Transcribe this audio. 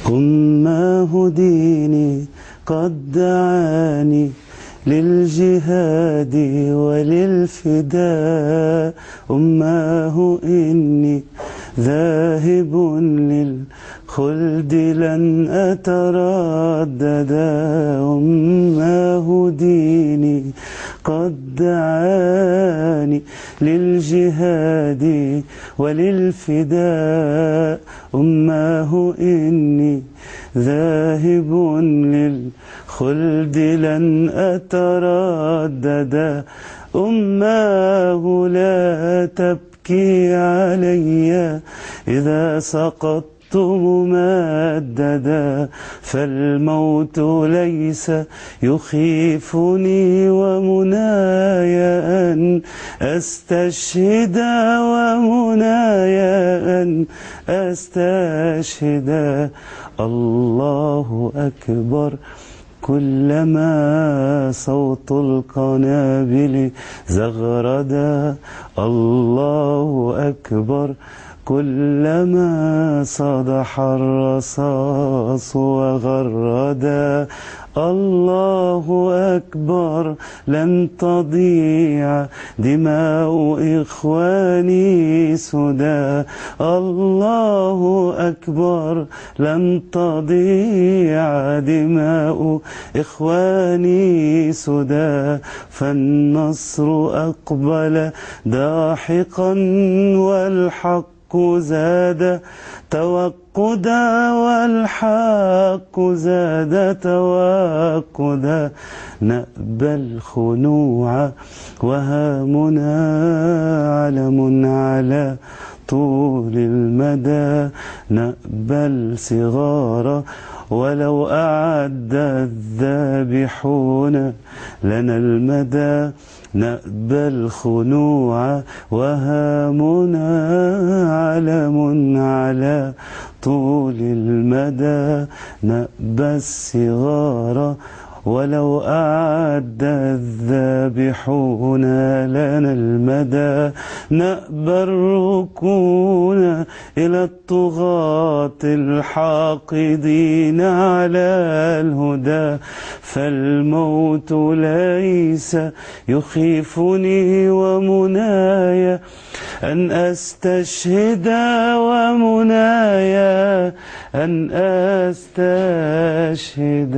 أماه ديني قد دعاني للجهاد وللفداء. أماه إني ذاهب للخلد لن أترددا. أماه ديني قد دعاني للجهاد وللفداء. أماه إني ذاهب للخلد لن أترددا. أماه لا تبكي علي إذا سقطت ممددا. فالموت ليس يخيفني ومناي أن أستشهد ومناي أن أستشهد. الله أكبر كلما صوت القنابل زغردا. الله أكبر كلما صدح الرصاص وغردا. الله أكبر لن تضيع دماء إخواني سدى. الله أكبر لن تضيع دماء إخواني سدى. فالنصر أقبل داحقا والحق زاد توقدا. والحق زاد توقدا. نأبى الخنوع وهامنا علم على طول المدى. نأبى الصغار ولو أعد الذابحون لنا المدى. نأبى الخنوع وهامنا علم على طول المدى. نأبى الصغار ولو أعد الذابحون لنا المدى. نأبى الركون إلى الطغاة الحاقدين على الهدى. فالموت ليس يخيفني ومناي أن أستشهد ومناي أن أستشهد.